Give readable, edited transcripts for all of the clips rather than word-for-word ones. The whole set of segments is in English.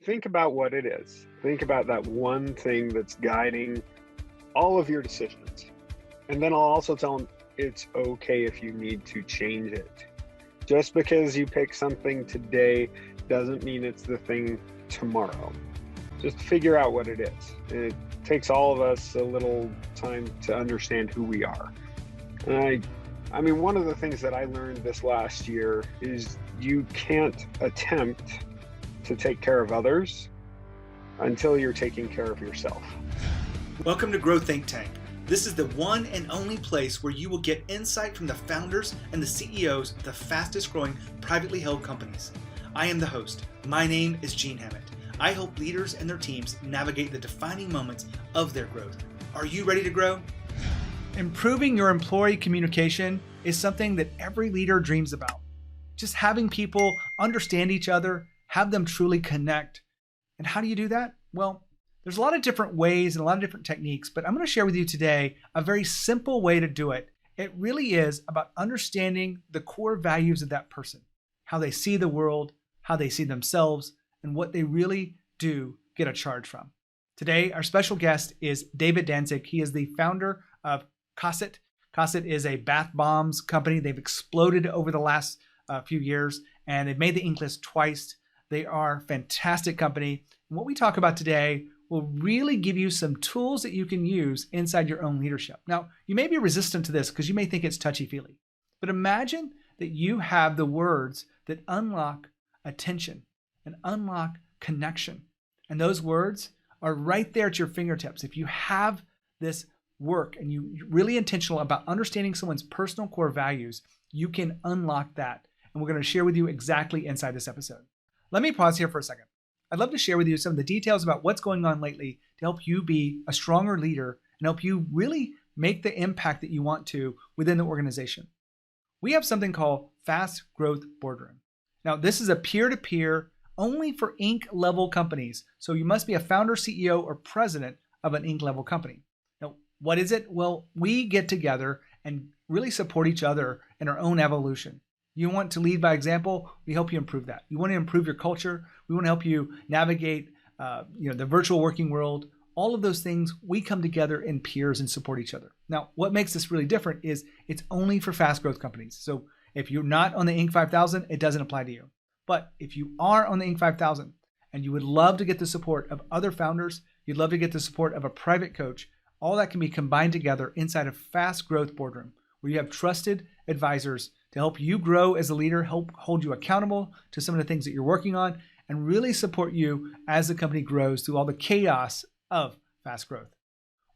think about what it is. Think about that one thing that's guiding all of your decisions. And then I'll also tell them it's okay if you need to change it. Just because you pick something today doesn't mean it's the thing tomorrow. Just figure out what it is. And it takes all of us a little time to understand who we are. And I mean, one of the things that I learned this last year is you can't attempt to take care of others until you're taking care of yourself. Welcome to Grow Think Tank. This is the one and only place where you will get insight from the founders and the CEOs of the fastest growing privately held companies. I am the host. My name is Gene Hammett. I help leaders and their teams navigate the defining moments of their growth. Are you ready to grow? Improving your employee communication is something that every leader dreams about. Just having people understand each other, have them truly connect. And how do you do that? Well, there's a lot of different ways and a lot of different techniques, but I'm going to share with you today a very simple way to do it. It really is about understanding the core values of that person, how they see the world, how they see themselves, and what they really do get a charge from. Today, our special guest is David Danzig. He is the founder of Cosset. Cosset is a bath bombs company. They've exploded over the last few years, and they've made the ink list twice. They are a fantastic company. And what we talk about today will really give you some tools that you can use inside your own leadership. Now, you may be resistant to this because you may think it's touchy-feely, but imagine that you have the words that unlock attention and unlock connection. And those words are right there at your fingertips. If you have this work and you're really intentional about understanding someone's personal core values, you can unlock that. And we're going to share with you exactly inside this episode. Let me pause here for a second. I'd love to share with you some of the details about what's going on lately to help you be a stronger leader and help you really make the impact that you want to within the organization. We have something called Fast Growth Boardroom. Now, this is a peer-to-peer only for Inc. level companies. So you must be a founder, CEO, or president of an Inc. level company. Now, what is it? Well, we get together and really support each other in our own evolution. You want to lead by example, we help you improve that. You want to improve your culture, we want to help you navigate the virtual working world. All of those things, we come together in peers and support each other. Now, what makes this really different is it's only for fast growth companies. So if you're not on the Inc. 5000, it doesn't apply to you. But if you are on the Inc. 5000 and you would love to get the support of other founders, you'd love to get the support of a private coach, all that can be combined together inside a Fast Growth Boardroom, where you have trusted advisors to help you grow as a leader, help hold you accountable to some of the things that you're working on, and really support you as the company grows through all the chaos of fast growth.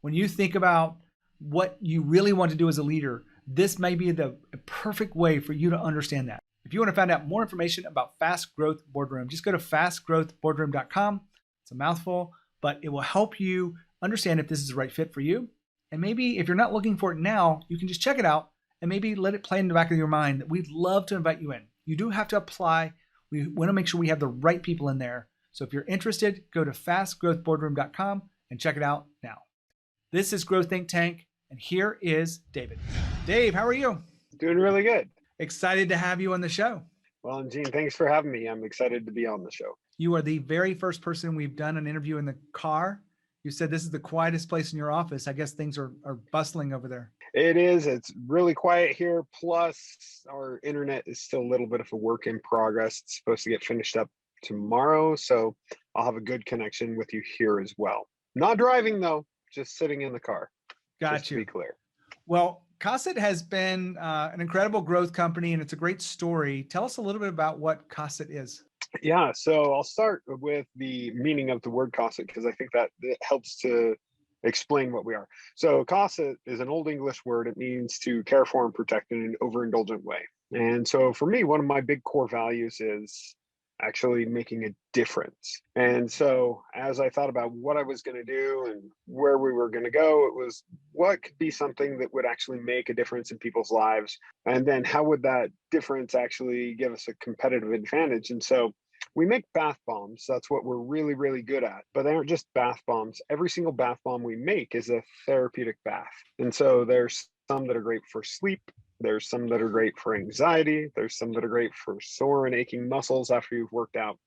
When you think about what you really want to do as a leader, this may be the perfect way for you to understand that. If you want to find out more information about Fast Growth Boardroom, just go to fastgrowthboardroom.com. It's a mouthful, but it will help you understand if this is the right fit for you. And maybe if you're not looking for it now, you can just check it out and maybe let it play in the back of your mind that we'd love to invite you in. You do have to apply. We want to make sure we have the right people in there. So if you're interested, go to fastgrowthboardroom.com and check it out now. This is Grow Think Tank, and here is David. Dave, how are you? Doing really good. Excited to have you on the show. Well, and Gene, thanks for having me. I'm excited to be on the show. You are the very first person we've done an interview in the car. You said this is the quietest place in your office. I guess things are bustling over there. It is. It's really quiet here. Plus, our internet is still a little bit of a work in progress. It's supposed to get finished up tomorrow. So I'll have a good connection with you here as well. Not driving, though, just sitting in the car. Got you. To be clear. Well, Cosset has been an incredible growth company, and it's a great story. Tell us a little bit about what Cosset is. Yeah, so I'll start with the meaning of the word Cosset because I think that it helps to explain what we are. So Cosset is an Old English word. It means to care for and protect in an overindulgent way. And so for me, one of my big core values is actually making a difference. And so as I thought about what I was going to do and where we were going to go, it was what could be something that would actually make a difference in people's lives? And then how would that difference actually give us a competitive advantage? And so we make bath bombs. That's what we're really, really good at. But they aren't just bath bombs. Every single bath bomb we make is a therapeutic bath. And so there's some that are great for sleep. There's some that are great for anxiety. There's some that are great for sore and aching muscles after you've worked out.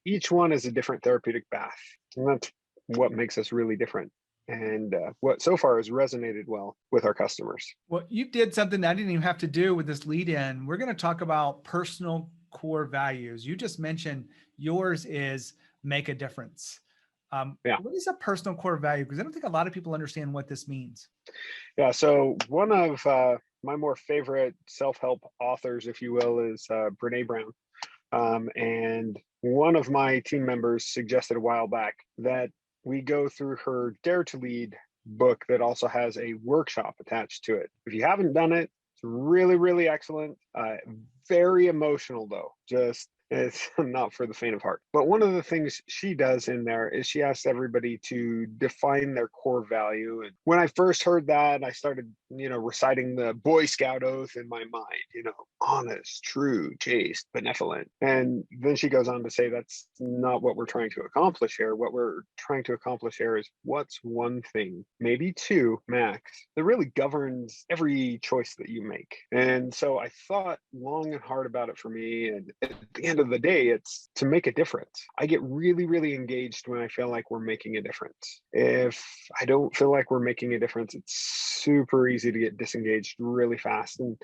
Each one is a different therapeutic bath, and that's what makes us really different. And what so far has resonated well with our customers. Well, you did something that I didn't even have to do with this lead in. We're going to talk about personal core values. You just mentioned yours is make a difference. Yeah. What is a personal core value? Because I don't think a lot of people understand what this means. Yeah. So one of my more favorite self-help authors, if you will, is Brene Brown. And one of my team members suggested a while back that we go through her Dare to Lead book that also has a workshop attached to it. If you haven't done it, it's really, really excellent. Very emotional though. Just it's not for the faint of heart. But one of the things she does in there is she asks everybody to define their core value. And when I first heard that, I started, reciting the Boy Scout oath in my mind, honest, true, chaste, benevolent. And then she goes on to say that's not what we're trying to accomplish here. What we're trying to accomplish here is what's one thing, maybe two max, that really governs every choice that you make. And so I thought long and hard about it for me. And at the end of the day, it's to make a difference. I get really, really engaged when I feel like we're making a difference. If I don't feel like we're making a difference, it's super easy to get disengaged really fast. And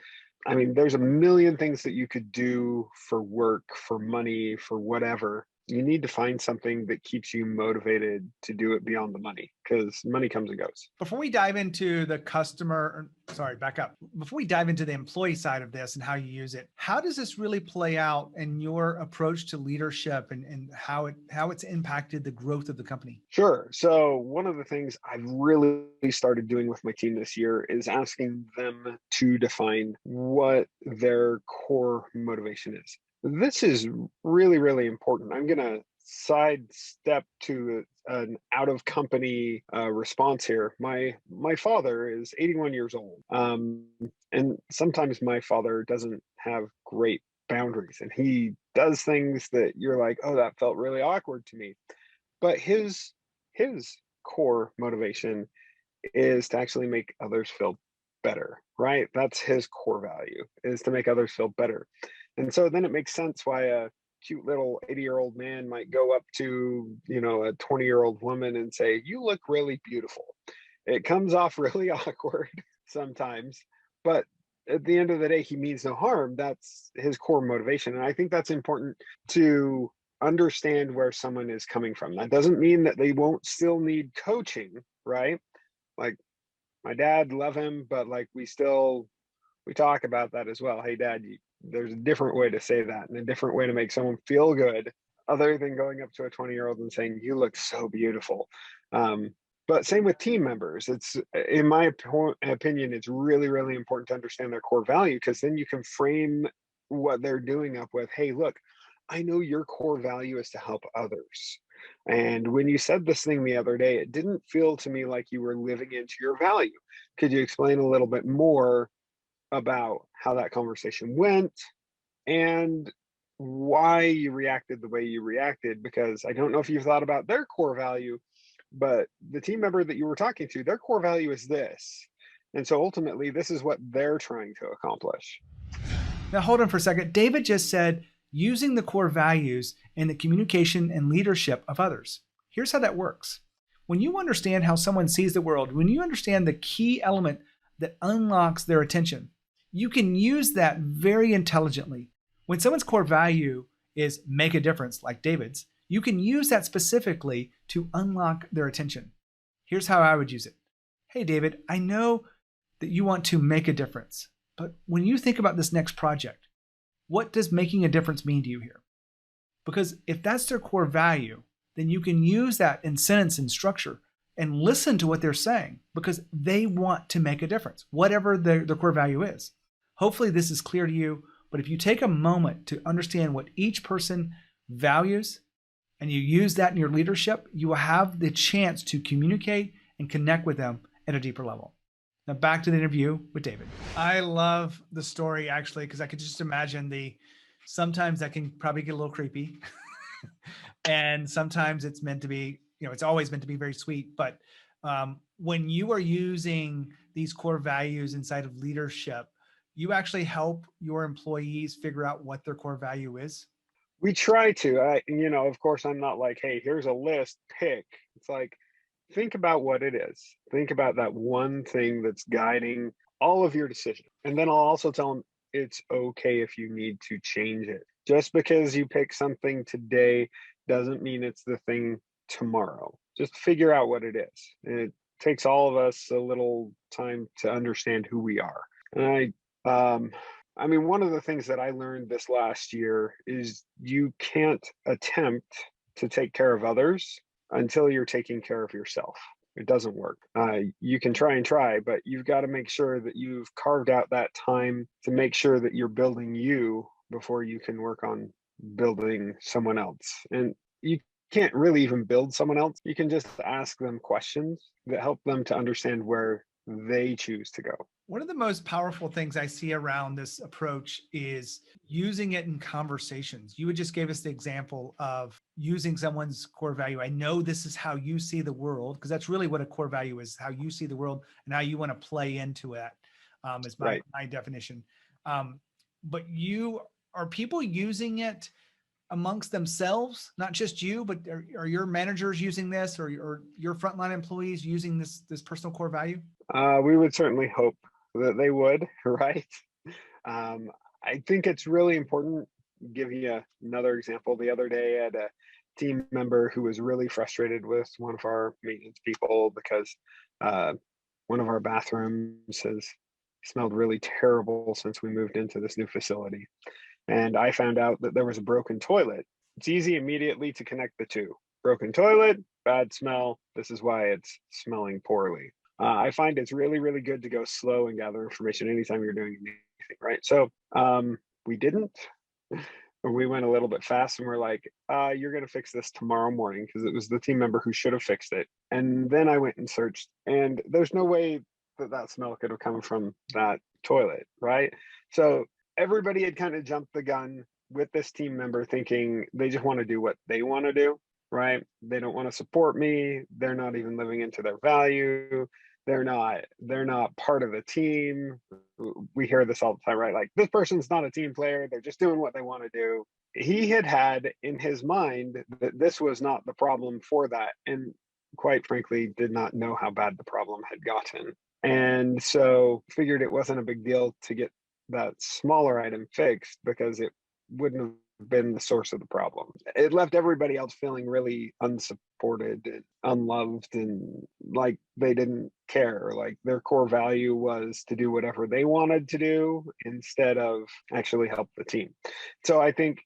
I mean, there's a million things that you could do for work, for money, for whatever. You need to find something that keeps you motivated to do it beyond the money, because money comes and goes. Before we dive into the back up. Before we dive into the employee side of this and how you use it, how does this really play out in your approach to leadership and how it's impacted the growth of the company? Sure. So one of the things I've really started doing with my team this year is asking them to define what their core motivation is. This is really, really important. I'm going to sidestep to an out of company response here. My father is 81 years old, and sometimes my father doesn't have great boundaries, and he does things that you're like, oh, that felt really awkward to me. But his core motivation is to actually make others feel better, right? That's his core value, is to make others feel better. And so then it makes sense why a cute little 80-year-old man might go up to, a 20-year-old woman and say, "You look really beautiful." It comes off really awkward sometimes, but at the end of the day, he means no harm. That's his core motivation. And I think that's important to understand where someone is coming from. That doesn't mean that they won't still need coaching, right? Like my dad, love him, but like we talk about that as well. Hey, Dad, there's a different way to say that and a different way to make someone feel good other than going up to a 20-year-old and saying, "You look so beautiful." But same with team members. It's, in my opinion, it's really, really important to understand their core value, because then you can frame what they're doing up with, "Hey, look, I know your core value is to help others. And when you said this thing the other day, it didn't feel to me like you were living into your value. Could you explain a little bit more about how that conversation went and why you reacted the way you reacted? Because I don't know if you've thought about their core value, but the team member that you were talking to, their core value is this. And so ultimately, this is what they're trying to accomplish." Now, hold on for a second. David just said using the core values in the communication and leadership of others. Here's how that works. When you understand how someone sees the world, when you understand the key element that unlocks their attention, you can use that very intelligently. When someone's core value is make a difference, like David's, you can use that specifically to unlock their attention. Here's how I would use it. Hey, David, I know that you want to make a difference, but when you think about this next project, what does making a difference mean to you here? Because if that's their core value, then you can use that in sentence and structure and listen to what they're saying, because they want to make a difference, whatever their core value is. Hopefully this is clear to you, but if you take a moment to understand what each person values and you use that in your leadership, you will have the chance to communicate and connect with them at a deeper level. Now back to the interview with David. I love the story actually, because I could just imagine sometimes that can probably get a little creepy. And sometimes it's meant to be, it's always meant to be very sweet. But when you are using these core values inside of leadership, you actually help your employees figure out what their core value is. We try to. Of course, I'm not like, hey, here's a list, pick. It's like, think about what it is. Think about that one thing that's guiding all of your decisions. And then I'll also tell them it's okay if you need to change it. Just because you pick something today doesn't mean it's the thing tomorrow. Just figure out what it is. And it takes all of us a little time to understand who we are. And one of the things that I learned this last year is you can't attempt to take care of others until you're taking care of yourself. It doesn't work. You can try and try, but you've got to make sure that you've carved out that time to make sure that you're building you before you can work on building someone else. And you can't really even build someone else. You can just ask them questions that help them to understand where they choose to go. One of the most powerful things I see around this approach is using it in conversations. You would just gave us the example of using someone's core value. I know this is how you see the world, because that's really what a core value is, how you see the world and how you want to play into it, is my definition. But are people using it amongst themselves, not just you, but are your managers using this, or your frontline employees using this personal core value? We would certainly hope that they would, right? I think it's really important. Give you another example. The other day, I had a team member who was really frustrated with one of our maintenance people because one of our bathrooms has smelled really terrible since we moved into this new facility. And I found out that there was a broken toilet. It's easy immediately to connect the two. Broken toilet, bad smell. This is why it's smelling poorly. I find it's really, really good to go slow and gather information anytime you're doing anything, right? So we didn't. We went a little bit fast and we're like, you're going to fix this tomorrow morning, because it was the team member who should have fixed it. And then I went and searched, and there's no way that smell could have come from that toilet, right? So everybody had kind of jumped the gun with this team member, thinking they just want to do what they want to do, right? They don't want to support me. They're not even living into their value. They're not part of the team. We hear this all the time, right? Like, this person's not a team player. They're just doing what they want to do. He had in his mind that this was not the problem for that. And quite frankly, did not know how bad the problem had gotten. And so figured it wasn't a big deal to get that smaller item fixed, because it wouldn't have been the source of the problem. It left everybody else feeling really unsupported and unloved, and like they didn't care. Like, their core value was to do whatever they wanted to do instead of actually help the team. So I think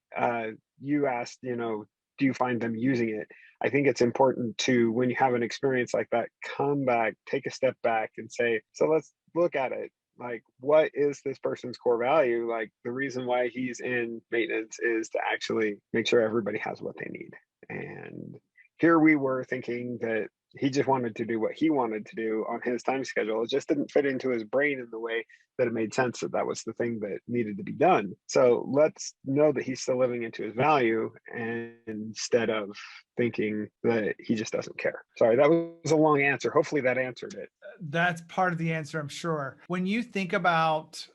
you asked, do you find them using it? I think it's important to, when you have an experience like that, come back, take a step back and say, so let's look at it. Like, what is this person's core value? Like, the reason why he's in maintenance is to actually make sure everybody has what they need. And here we were thinking that he just wanted to do what he wanted to do on his time schedule. It just didn't fit into his brain in the way that it made sense that was the thing that needed to be done. So let's know that he's still living into his value, and instead of thinking that he just doesn't care. Sorry, that was a long answer. Hopefully that answered it. That's part of the answer, I'm sure. When you think about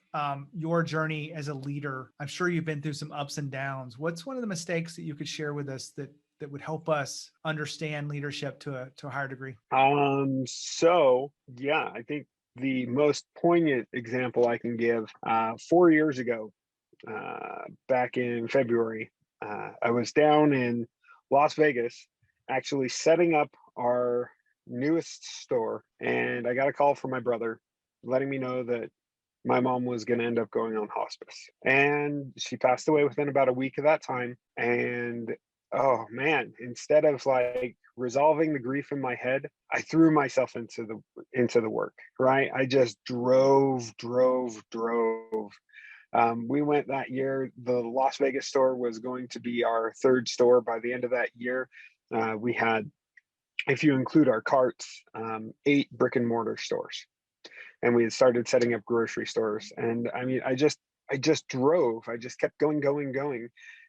your journey as a leader, I'm sure you've been through some ups and downs. What's one of the mistakes that you could share with us that would help us understand leadership to a higher degree? So yeah, I think the most poignant example I can give, 4 years ago, back in February, I was down in Las Vegas, actually setting up our newest store, and I got a call from my brother letting me know that my mom was going to end up going on hospice, and she passed away within about a week of that time. And oh man, instead of like resolving the grief in my head, I threw myself into the work, right? I just drove. We went that year. The Las Vegas store was going to be our third store by the end of that year. We had, if you include our carts, 8 brick and mortar stores, and we had started setting up grocery stores. And I mean, I just drove. I just kept going.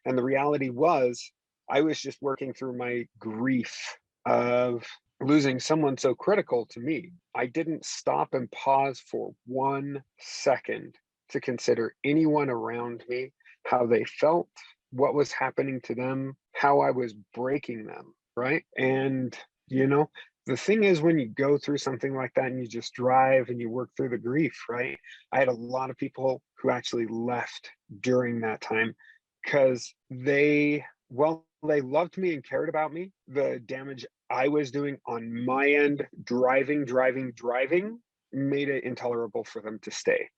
And the reality was, I was just working through my grief of losing someone so critical to me. I didn't stop and pause for 1 second to consider anyone around me, how they felt, what was happening to them, how I was breaking them, right? And, you know, the thing is, when you go through something like that and you just drive and you work through the grief, right? I had a lot of people who actually left during that time because well, they loved me and cared about me. The damage I was doing on my end, driving, made it intolerable for them to stay.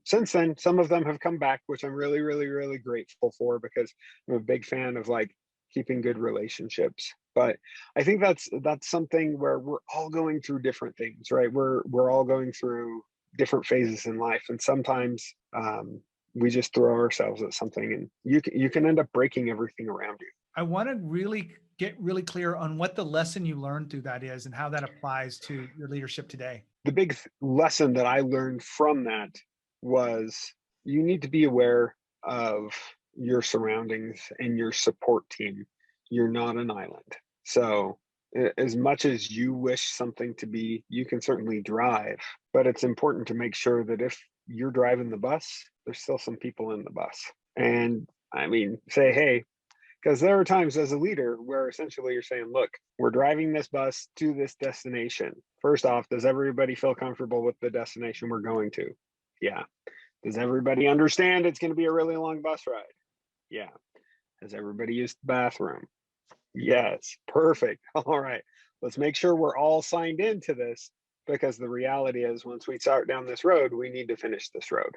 Since then, some of them have come back, which I'm really, really, really grateful for because I'm a big fan of like keeping good relationships. But I think that's something where we're all going through different things, right? We're all going through different phases in life, and sometimes we just throw ourselves at something, and you can end up breaking everything around you. I want to really get really clear on what the lesson you learned through that is and how that applies to your leadership today. The big lesson that I learned from that was you need to be aware of your surroundings and your support team. You're not an island. So, as much as you wish something to be, you can certainly drive, but it's important to make sure that if you're driving the bus, there's still some people in the bus. And I mean, say, hey, because there are times as a leader where essentially you're saying, look, we're driving this bus to this destination. First off, does everybody feel comfortable with the destination we're going to? Yeah. Does everybody understand it's going to be a really long bus ride? Yeah. Has everybody used the bathroom? Yes. Perfect. All right. Let's make sure we're all signed into this, because the reality is once we start down this road, we need to finish this road.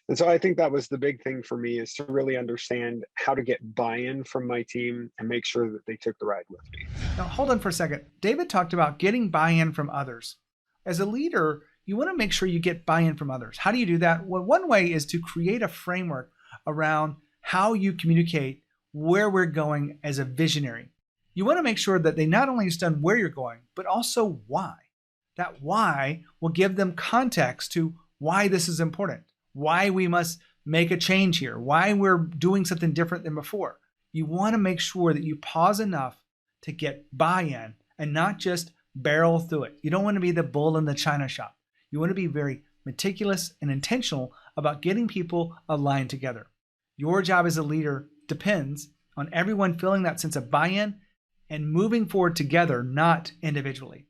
And so I think that was the big thing for me, is to really understand how to get buy-in from my team and make sure that they took the ride with me. Now, hold on for a second. David talked about getting buy-in from others. As a leader, you want to make sure you get buy-in from others. How do you do that? Well, one way is to create a framework around how you communicate where we're going as a visionary. You want to make sure that they not only understand where you're going, but also why. That why will give them context to why this is important, why we must make a change here, why we're doing something different than before. You want to make sure that you pause enough to get buy-in and not just barrel through it. You don't want to be the bull in the china shop. You want to be very meticulous and intentional about getting people aligned together. Your job as a leader depends on everyone feeling that sense of buy-in and moving forward together, not individually.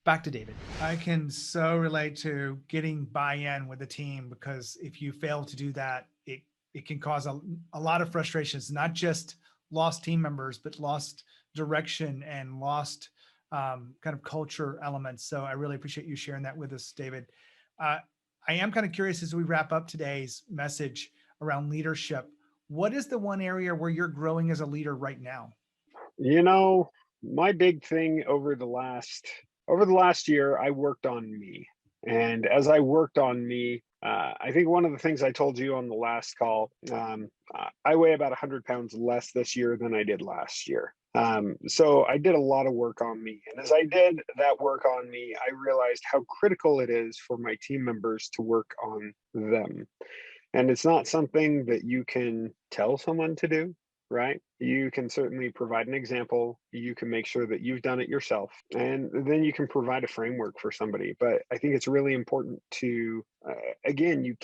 Back to David. I can so relate to getting buy-in with the team, because if you fail to do that, it can cause a lot of frustrations, not just lost team members, but lost direction and lost kind of culture elements. So I really appreciate you sharing that with us, David. I am kind of curious, as we wrap up today's message around leadership, what is the one area where you're growing as a leader right now? You know, my big thing over the last year, I worked on me. And as I worked on me, I think one of the things I told you on the last call, I weigh about 100 pounds less this year than I did last year. So I did a lot of work on me. And as I did that work on me, I realized how critical it is for my team members to work on them. And it's not something that you can tell someone to do, right? You can certainly provide an example. You can make sure that you've done it yourself, and then you can provide a framework for somebody. But I think it's really important to, again, you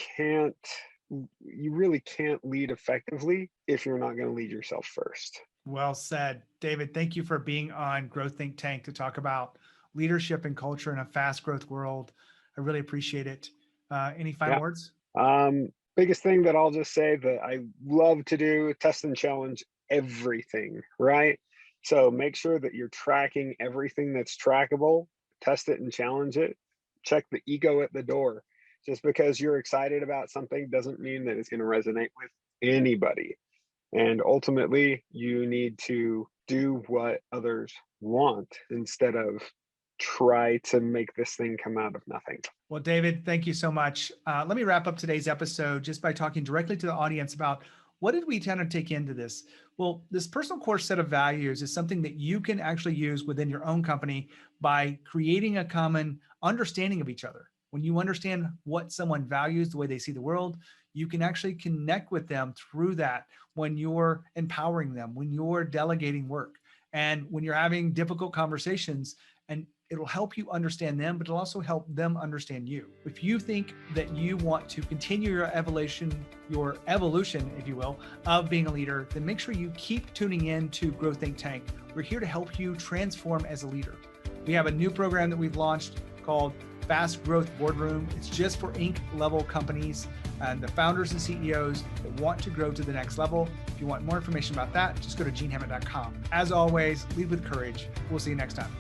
really can't lead effectively if you're not going to lead yourself first. Well said, David. Thank you for being on Growth Think Tank to talk about leadership and culture in a fast growth world. I really appreciate it. Any final words? Biggest thing that I'll just say that I love to do, test and challenge everything, right? So make sure that you're tracking everything that's trackable, test it and challenge it, check the ego at the door. Just because you're excited about something doesn't mean that it's going to resonate with anybody. And ultimately, you need to do what others want instead of try to make this thing come out of nothing. Well, David, thank you so much. Let me wrap up today's episode just by talking directly to the audience about what did we tend to take into this? Well, this personal core set of values is something that you can actually use within your own company by creating a common understanding of each other. When you understand what someone values, the way they see the world, you can actually connect with them through that when you're empowering them, when you're delegating work, and when you're having difficult conversations. And It'll help you understand them, but it'll also help them understand you. If you think that you want to continue your evolution, if you will, of being a leader, then make sure you keep tuning in to Grow Think Tank. We're here to help you transform as a leader. We have a new program that we've launched called Fast Growth Boardroom. It's just for Inc. level companies and the founders and CEOs that want to grow to the next level. If you want more information about that, just go to genehammett.com. As always, lead with courage. We'll see you next time.